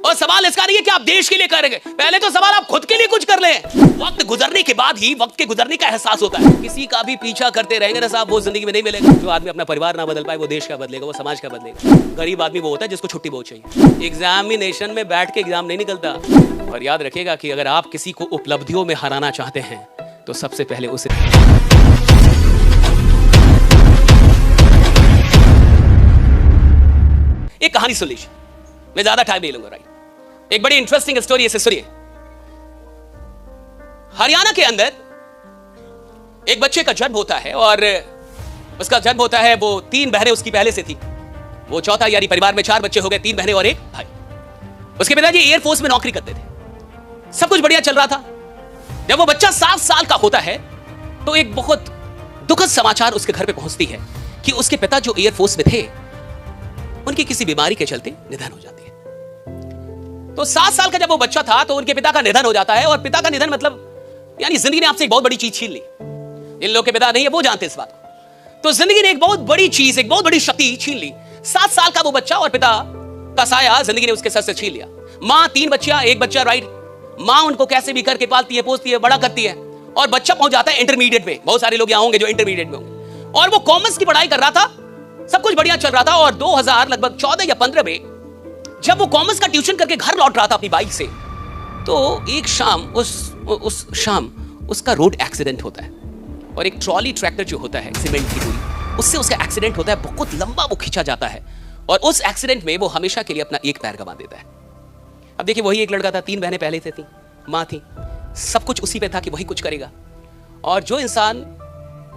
और सवाल इसका नहीं है कि आप देश के लिए करेंगे, पहले तो सवाल आप खुद के लिए कुछ कर ले। वक्त गुजरने के बाद ही वक्त के गुजरने का एहसास होता है। किसी का भी पीछा करते रहेंगे ना साहब, वो जिंदगी में नहीं मिलेगा। जो आदमी अपना परिवार ना बदल पाए वो देश का बदलेगा, वो समाज का बदलेगा। गरीब आदमी वो होता है जिसको छुट्टी बहुत चाहिए। एग्जामिनेशन में बैठ के एग्जाम नहीं निकलता। और याद रखिएगा कि अगर आप किसी को उपलब्धियों में हराना चाहते हैं तो सबसे पहले उसे एक कहानी सुन लीजिए, मैं ज्यादा टाइम नहीं लूंगा। राइट, एक बड़ी इंटरेस्टिंग स्टोरी इसे सुनिए। हरियाणा के अंदर एक बच्चे का जन्म होता है और उसका जन्म होता है, वो 3 बहनें उसकी पहले से थी, वो चौथा, यानी परिवार में 4 बच्चे हो गए, 3 बहनें और 1 भाई। उसके पिताजी एयरफोर्स में नौकरी करते थे, सब कुछ बढ़िया चल रहा था। जब वो बच्चा 7 साल का होता है तो एक बहुत दुखद समाचार उसके घर पे पहुंचती है कि उसके पिता जो एयरफोर्स में थे उनकी किसी बीमारी के चलते निधन हो जाती है। तो 7 साल का जब वो बच्चा था तो उनके पिता का निधन हो जाता है। और पिता का निधन मतलब यानी जिंदगी ने आपसे एक बहुत बड़ी चीज छीन ली। जिन लोगों के पिता नहीं है वो जानते इस बात को। तो जिंदगी ने एक बहुत बड़ी चीज, एक बहुत बड़ी शक्ति छीन ली। 7 साल का वो बच्चा और पिता का साया जिंदगी ने उसके सर से छीन लिया। मां 3 बच्चियां, 1 बच्चा। राइट, मां उनको कैसे भी करके पालती है, पोसती है, बड़ा करती है। और बच्चा पहुंच जाता है इंटरमीडिएट में। बहुत सारे लोग यहां होंगे जो इंटरमीडिएट में होंगे। और वो कॉमर्स की पढ़ाई कर रहा था, सब कुछ बढ़िया चल रहा था। और 2000 लगभग 14 या 15 में जब वो कॉमर्स का ट्यूशन करके घर लौट रहा था अपनी बाइक से, तो एक शाम उस शाम उसका रोड एक्सीडेंट होता है। और एक ट्रॉली ट्रैक्टर जो होता है सीमेंट की पूरी, उससे उसका एक्सीडेंट होता है। बहुत लंबा वो खींचा जाता है और उस एक्सीडेंट में वो हमेशा के लिए अपना एक पैर गंवा देता है। अब देखिए, वही एक लड़का था, 3 बहनें पहले से थी, माँ थी, सब कुछ उसी पे था कि वही कुछ करेगा। और जो इंसान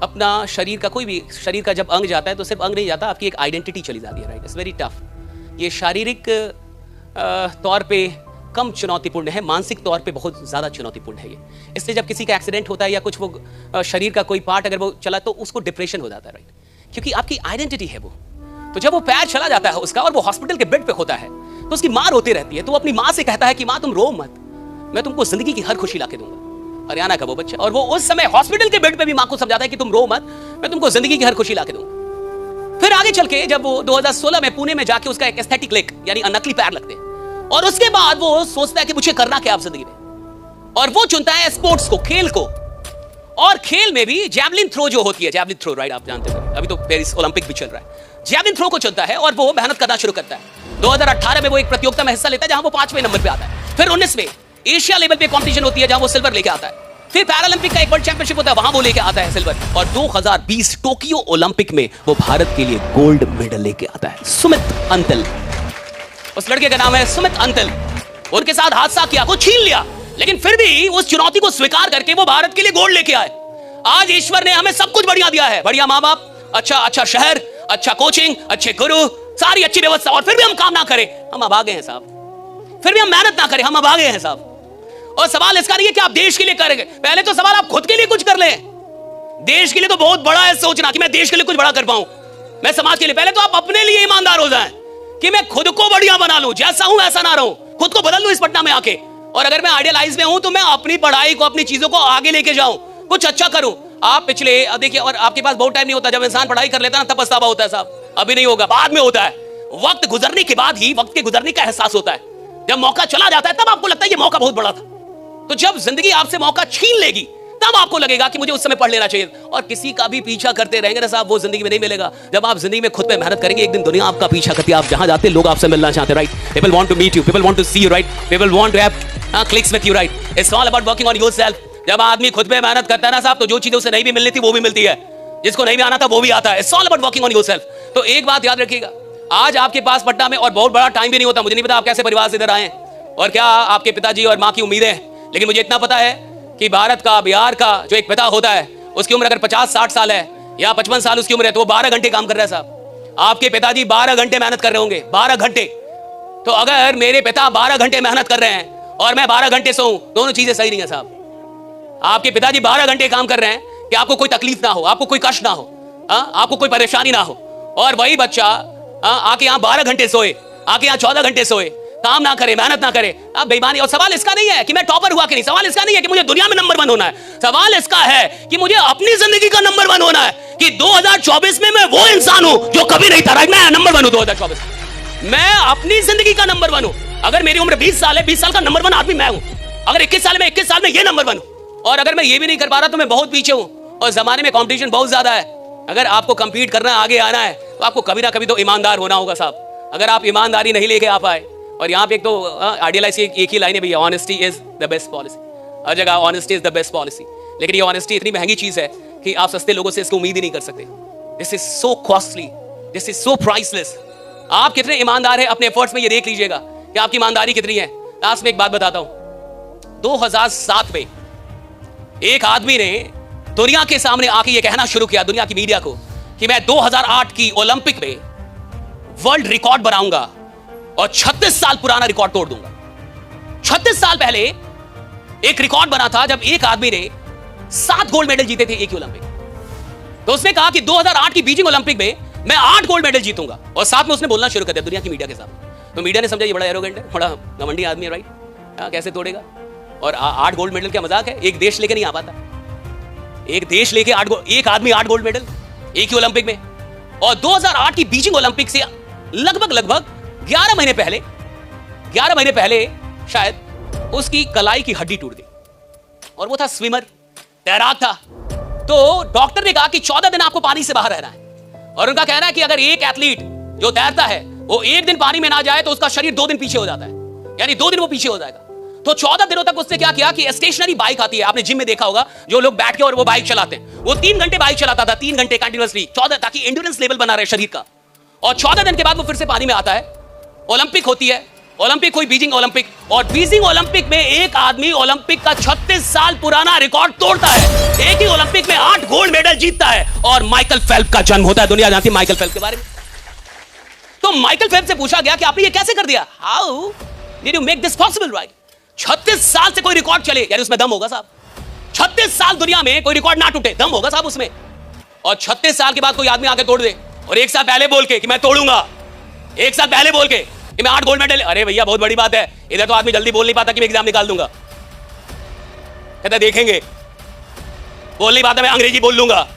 अपना शरीर का, कोई भी शरीर का जब अंग जाता है तो सिर्फ अंग नहीं जाता, आपकी एक आइडेंटिटी चली जाती है। Right, it's very tough. ये शारीरिक तौर पे कम चुनौतीपूर्ण है, मानसिक तौर पे बहुत ज्यादा चुनौतीपूर्ण है ये। इसलिए जब किसी का एक्सीडेंट होता है या कुछ वो शरीर का कोई पार्ट अगर वो चला तो उसको डिप्रेशन हो जाता है। राइट, क्योंकि आपकी आइडेंटिटी है वो। तो जब वो पैर चला जाता है उसका और वो हॉस्पिटल के बेड पे होता है तो उसकी मां रोती रहती है। तो वो अपनी मां से कहता है कि मां तुम रो मत, मैं तुमको जिंदगी की हर खुशी लाके दूंगा। हरियाणा का वो बच्चा, और वो उस समय हॉस्पिटल के बेड पे भी मां को समझाता है कि तुम रो मत, मैं तुमको जिंदगी की हर खुशी लाके दूंगा। फिर आगे चल के जब वो 2016 में पुणे में जाके उसका एक एस्थेटिक लेग यानी नकली पैर लगते हैं। और उसके बाद वो सोचता है कि मुझे करना क्या आप जिंदगी में, और वो चुनता है स्पोर्ट्स को, खेल को। और खेल में भी जैवलिन थ्रो जो होती है, जैवलिन थ्रो, राइट, आप जानते हैं, अभी तो पेरिस ओलंपिक भी चल रहा है। जैवलिन थ्रो को चुनता है और वो मेहनत करना शुरू करता है। 2018 में वो एक प्रतियोगिता में हिस्सा लेता है जहां वो 5वें नंबर पे आता है। फिर 19 में एशिया लेवल पे कंपटीशन होती है जहां वो सिल्वर लेके आता है। फिर पैरालंपिक का एक वर्ल्ड चैंपियनशिप होता है, वहां वो लेके आता है सिल्वर। और 2020 टोक्यो ओलंपिक में वो भारत के लिए गोल्ड मेडल लेके आता है। सुमित अंतल, उस लड़के का नाम है सुमित अंतल। उनके साथ हादसा किया, वो छीन लिया, लेकिन फिर भी उस चुनौती को स्वीकार करके वो भारत के लिए गोल्ड लेके आए। आज ईश्वर ने हमें सब कुछ बढ़िया दिया है, बढ़िया माँ बाप, अच्छा शहर, अच्छा कोचिंग, अच्छे गुरु, सारी अच्छी व्यवस्था, और फिर भी हम काम ना करें, हम अभागे हैं साहब। फिर भी हम मेहनत ना करें, हम अभागे हैं साहब। और सवाल इसका नहीं है कि आप देश के लिए करेंगे, पहले तो सवाल आप खुद के लिए कुछ कर लें। देश के लिए तो बहुत बड़ा है सोचना कि मैं देश के लिए कुछ बड़ा कर पाऊं, मैं समाज के लिए। पहले तो आप अपने लिए ईमानदार हो जाएं कि मैं खुद को बढ़िया बना लूं, जैसा हूं वैसा ना रहूं, खुद को बदल लूं इस पटना में आके। और अगर मैं आइडियलाइज में हूं तो मैं अपनी पढ़ाई को, अपनी चीजों को आगे लेके जाऊं, कुछ अच्छा करूं। आप पिछले देखिए, और आपके पास बहुत टाइम नहीं होता, जब इंसान पढ़ाई कर लेता है ना तब पछतावा होता है साहब। अभी नहीं होगा, बाद में होता है। वक्त गुजरने के बाद ही वक्त के गुजरने का एहसास होता है। जब मौका चला जाता है तब आपको लगता है ये मौका बहुत बड़ा था। तो जब जिंदगी आपसे मौका छीन लेगी तब आपको लगेगा कि मुझे उस समय पढ़ लेना चाहिए। और किसी का भी पीछा करते रहेंगे ना साहब, वो जिंदगी में नहीं मिलेगा। जब आप जिंदगी में खुद पे मेहनत करेंगे, एक दिन दुनिया आपका पीछा करती है। आप जहां जाते लोग आपसे मिलना चाहते हैं। Right, people want to meet you, people want to see you. Right, people want to have clicks with you. Right, it's all about working on yourself. जब आदमी खुद पे मेहनत करता है ना साहब, तो जो चीजें उसे नहीं भी मिलनी थी वो भी मिलती है, जिसको नहीं भी आना था वो भी आता है। It's all about working on yourself. तो एक बात याद रखिएगा, आज आपके पास पटना में, और बहुत बड़ा टाइम भी नहीं होता, मुझे नहीं पता आप कैसे परिवार से इधर आए और क्या आपके पिताजी और माँ की उम्मीदें हैं, लेकिन मुझे इतना पता है कि भारत का, बिहार का जो एक पिता होता है, उसकी उम्र अगर 50-60 साल है या 55 साल उसकी उम्र है, तो वो 12 घंटे काम कर रहा है साहब। आपके पिताजी 12 घंटे मेहनत कर रहे होंगे, 12 घंटे। तो अगर मेरे पिता 12 घंटे मेहनत कर रहे हैं और मैं 12 घंटे सोऊं, दोनों चीजें सही नहीं है साहब। आपके पिताजी 12 घंटे काम कर रहे हैं कि आपको कोई तकलीफ ना हो, आपको कोई कष्ट ना हो, आपको कोई परेशानी ना हो, और वही बच्चा आके यहाँ 12 घंटे सोए, आके यहाँ 14 घंटे सोए, काम ना करे, मेहनत ना करे। अब बेईमानी। और सवाल इसका नहीं है कि मैं टॉपर हुआ कि नहीं, सवाल इसका नहीं है कि मुझे दुनिया में नंबर 1 होना है, सवाल इसका है कि मुझे अपनी जिंदगी का नंबर 1 होना है, कि 2024 में मैं वो इंसान हूं जो कभी नहीं था। मैं नंबर 1 हूं 2024, मैं अपनी जिंदगी का नंबर 1 हूं। अगर मेरी उम्र 20 साल है, 20 साल का नंबर 1 आदमी मैं हूं। अगर 21 साल में 21 साल में ये नंबर 1 हूं, और अगर मैं ये भी नहीं कर पा रहा तो मैं बहुत पीछे हूं, और जमाने में कंपटीशन बहुत ज्यादा है। अगर आपको कंपीट करना, आगे आना है, तो आपको कभी ना कभी तो ईमानदार होना होगा साहब। अगर आप ईमानदारी नहीं लेके आ पाए, और यहाँ पे एक तो आइडियलाइज एक ही लाइन है भैया, honesty is the best policy. हर जगह honesty is the best policy, लेकिन ये ऑनेस्टी इतनी महंगी चीज है कि आप सस्ते लोगों से इसको उम्मीद ही नहीं कर सकते। This is so costly, this is so priceless. आप कितने ईमानदार हैं अपने एफर्ट्स में, ये देख लीजिएगा कि आपकी ईमानदारी कितनी है। लास्ट में एक बात बताता हूं, 2007 में एक आदमी ने दुनिया के सामने आके ये कहना शुरू किया, दुनिया की मीडिया को, कि मैं 2008 की ओलंपिक में वर्ल्ड रिकॉर्ड बनाऊंगा और 36 साल पुराना रिकॉर्ड तोड़ दूंगा। 36 साल पहले एक रिकॉर्ड बना था जब एक आदमी ने 7 गोल्ड मेडल जीते थे एक ही ओलंपिक। तो उसने कहा कि 2008 की बीजिंग ओलंपिक में मैं 8 गोल्ड मेडल जीतूंगा, और साथ में उसने बोलना शुरू कर दिया दुनिया की मीडिया के सामने। तो मीडिया ने समझा ये बड़ा एरोगेंट है, बड़ा घमंडी आदमी है, राइट, कैसे तोड़ेगा। और 8 गोल्ड मेडल क्या मजाक है, एक देश लेके नहीं आ पाता। एक देश लेके एक आदमी 8 गोल्ड मेडल एक ही ओलंपिक में। और 2008 की बीजिंग ओलंपिक से लगभग 11 महीने पहले शायद उसकी कलाई की हड्डी टूट गई, और वो था स्विमर, तैराक था। तो डॉक्टर ने कहा कि 14 दिन आपको पानी से बाहर रहना है, और उनका कहना है कि अगर एक एथलीट जो तैरता है वो एक दिन पानी में ना जाए तो उसका शरीर 2 दिन पीछे हो जाता है, यानी 2 दिन वो पीछे हो जाएगा। तो 14 दिनों तक उसने क्या किया कि स्टेशनरी बाइक आती है, आपने जिम में देखा होगा, जो लोग बैठ के और वो बाइक चलाते हैं, वो 3 घंटे बाइक चलाता था, 3 घंटे कंटिन्यूअसली, 14, ताकि एंड्योरेंस लेवल बना रहे शरीर का। और 14 दिन के बाद वो फिर से पानी में आता है। ओलंपिक होती है, ओलंपिक हुई बीजिंग ओलंपिक, और बीजिंग ओलंपिक में एक आदमी ओलंपिक का 36 साल पुराना रिकॉर्ड तोड़ता है, एक ही ओलंपिक में 8 गोल्ड मेडल जीतता है, और माइकल फेल्प्स का जन्म होता है। दुनिया जानती है माइकल फेल्प्स के बारे में। तो माइकल फेल्प्स से पूछा गया कि आपने ये कैसे कर दिया, how did you make this possible, right. 36 साल से कोई रिकॉर्ड चले, यानी उसमें दम होगा साहब। 36 साल दुनिया में कोई रिकॉर्ड ना टूटे, दम होगा साहब उसमें। और 36 साल के बाद कोई आदमी आके तोड़ दे, और एक साल पहले बोल के कि मैं तोड़ूंगा, एक साल पहले बोल के कि मैं 8 गोल्ड मेडल, अरे भैया बहुत बड़ी बात है। इधर तो आदमी जल्दी बोल नहीं पाता कि मैं एग्जाम निकाल दूंगा, कहता देखेंगे, बोल नहीं पाता मैं अंग्रेजी बोल लूंगा,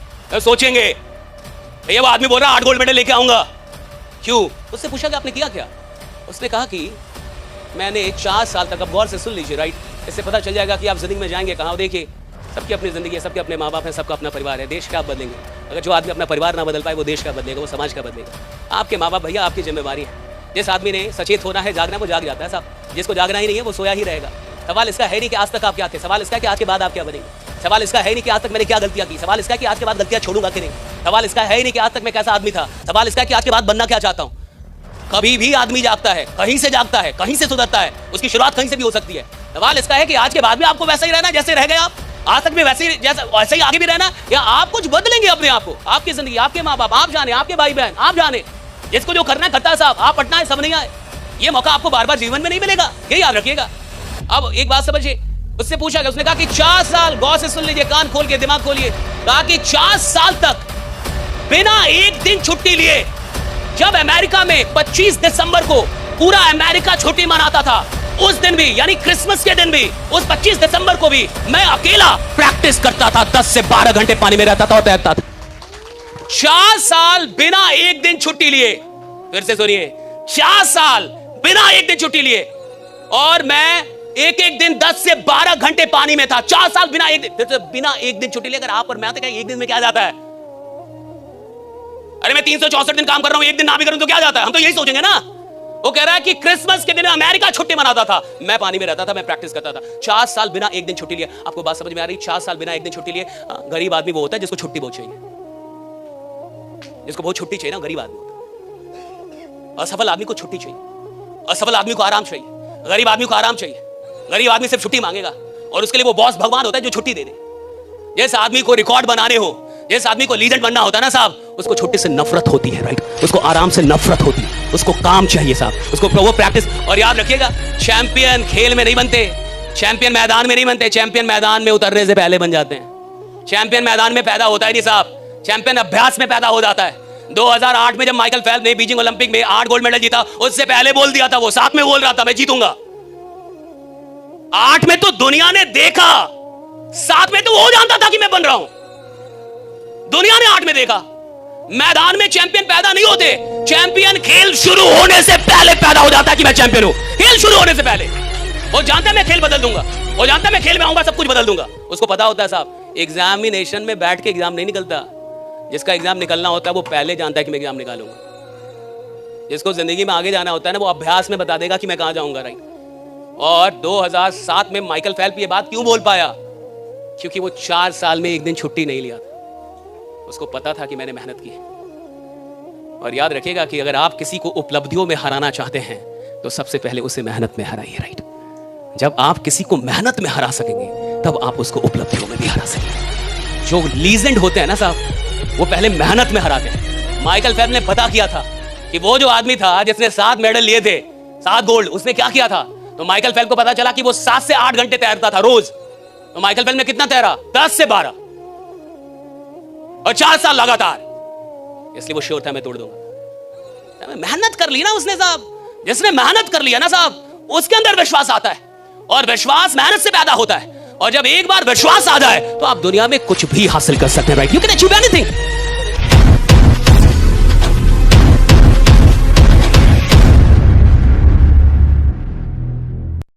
सोचेंगे। भैया वो आदमी बोल रहा 8 गोल्ड मेडल लेके आऊंगा, क्यों। उससे पूछा कि आपने किया क्या, उसने कहा कि मैंने 4 साल तक, अब गौर से सुन लीजिए, राइट, इससे पता चल जाएगा कि आप जिंदगी में जाएंगे कहाँ। देखिए, सबकी अपनी जिंदगी है, सबके अपने माँ बाप हैं, सबका अपना परिवार है। देश का आप बदलेंगे, अगर जो आदमी अपना परिवार ना बदल पाए वो देश का बदलेगा, वो समाज का बदलेगा। आपके माँ बाप भैया आपकी जिम्मेवारी है। जिस आदमी ने सचेत होना है, जागना, वो जाग जाता है साहब। जिसको जागना ही नहीं है वो सोया ही रहेगा। सवाल इसका है नहीं कि आज तक आप क्या थे, सवाल इसका है कि आज के बाद आप क्या बनेंगे। सवाल इसका है नहीं कि आज तक मैंने क्या गलतियां की, सवाल इसका है कि आज के बाद गलतियां छोड़ूंगा कि नहीं। सवाल इसका है नहीं कि आज तक मैं कैसा आदमी था, सवाल इसका है कि आज के बाद बनना क्या चाहता हूं। कभी भी आदमी जागता है, कहीं से जागता है, कहीं से सुधरता है, उसकी शुरुआत कहीं से भी हो सकती है। सवाल इसका है कि आज के बाद भी आपको वैसा ही रहना जैसे रह गए आप, आज तक भी वैसे ही आगे भी रहना, या आप कुछ बदलेंगे अपने आप को, आपकी जिंदगी, आपके माँ बाप आप जाने, आपके भाई बहन आप जाने। जिसको जो करना है करता है साहब, आप पटना है सब नहीं आए। ये मौका आपको बार बार जीवन में नहीं मिलेगा, ये याद रखिएगा। अब एक बात समझिए, उससे पूछा गया, उसने कहा कि 4 साल, गौर से सुन लीजिए, कान खोल के दिमाग खोलिए, कहा कि 4 साल तक बिना एक दिन छुट्टी लिए, जब अमेरिका में 25 दिसंबर को पूरा अमेरिका छुट्टी मनाता था, उस दिन भी, यानी क्रिसमस के दिन भी, उस 25 दिसंबर को भी मैं अकेला प्रैक्टिस करता था, 10 से 12 घंटे पानी में रहता था और तैरता था। 4 साल बिना एक दिन छुट्टी लिए, फिर से सुनिए, 4 साल बिना एक दिन छुट्टी लिए, और मैं एक दिन 10 से 12 घंटे पानी में था। 4 साल बिना एक दिन छुट्टी लिए। अगर आप और मैं आते, एक दिन में क्या जाता है, अरे मैं 364 दिन काम कर रहा हूं, एक दिन ना भी करूं तो क्या जाता है, हम तो यही सोचेंगे ना। वो कह रहा है कि क्रिसमस के दिन अमेरिका छुट्टी मनाता था, मैं पानी में रहता था, मैं प्रैक्टिस करता था। 4 साल बिना एक दिन छुट्टी लिए। आपको बात समझ में आ रही? 4 साल बिना एक दिन छुट्टी लिए। गरीब आदमी वो होता है जिसको छुट्टी बहुत चाहिए, जिसको बहुत छुट्टी चाहिए ना, गरीब आदमी होता है। असफल आदमी को छुट्टी चाहिए, असफल आदमी को आराम चाहिए, गरीब आदमी को आराम चाहिए। गरीब आदमी सिर्फ छुट्टी मांगेगा, और उसके लिए वो बॉस भगवान होता है जो छुट्टी दे दे। जिस आदमी को रिकॉर्ड बनाने हो, जिस आदमी को लीजेंड बनना होता है ना साहब, उसको छुट्टी से नफरत होती है, राइट, उसको आराम से नफरत होती है, उसको काम चाहिए साहब, उसको वो प्रैक्टिस। और याद रखिएगा, चैंपियन खेल में नहीं बनते, चैंपियन मैदान में नहीं बनते, चैंपियन मैदान में उतरने से पहले बन जाते हैं। चैंपियन मैदान में पैदा होता है नहीं साहब, चैंपियन अभ्यास में पैदा हो जाता है। 2008 में जब माइकल फेल्प्स ने बीजिंग ओलंपिक में 8 गोल्ड मेडल जीता, उससे पहले बोल दिया था, वो साथ में बोल रहा था मैं जीतूंगा। 8 में तो दुनिया ने देखा, 7 में तो वो जानता था कि मैं बन रहा हूं। दुनिया ने 8 में देखा, मैदान में चैंपियन पैदा नहीं होते, चैंपियन खेल शुरू होने से पहले पैदा हो जाता है कि मैं चैंपियन हूं। खेल शुरू होने से पहले वो जानता है मैं खेल बदल दूंगा, वो जानता है मैं खेल में आऊंगा सब कुछ बदल दूंगा। उसको पता होता है साहब, एग्जामिनेशन में बैठ के एग्जाम नहीं निकलता, जिसका एग्जाम निकलना होता है वो पहले जानता है कि मैं एग्जाम निकालूंगा। जिसको जिंदगी में आगे जाना होता है ना, वो अभ्यास में बता देगा कि मैं कहां जाऊंगा, राइट। और 2007 में माइकल फेल्प्स ये बात क्यों बोल पाया? क्योंकि वो 4 साल में एक दिन छुट्टी नहीं लिया था। उसको पता था कि मैंने मेहनत की है। और याद रखिएगा कि अगर आप किसी को उपलब्धियों में हराना चाहते हैं तो सबसे पहले उसे मेहनत में हराइए, राइट। जब आप किसी को मेहनत में हरा सकेंगे तब आप उसको उपलब्धियों में भी हरा सकेंगे। जो लीजेंड होते हैं ना साहब, वो पहले मेहनत में हराते हैं। माइकल फेल्प्स ने पता किया था कि वो जो आदमी था जिसने 7 मेडल लिए थे, 7 गोल्ड, उसने क्या किया था। तो माइकल फेल्प्स को पता चला कि वो 7 से 8 घंटे तैरता था रोज। तो माइकल फेल्प्स ने कितना तैरा? 10 से 12 और 4 साल लगातार। इसलिए वो श्योर था मैं तोड़ दूंगा। मेहनत कर ली ना उसने साहब। जिसने मेहनत कर लिया ना साहब, उसके अंदर विश्वास आता है, और विश्वास मेहनत से पैदा होता है। और जब एक बार विश्वास आ जाए तो आप दुनिया में कुछ भी हासिल कर सकते हैं, right. You can achieve anything.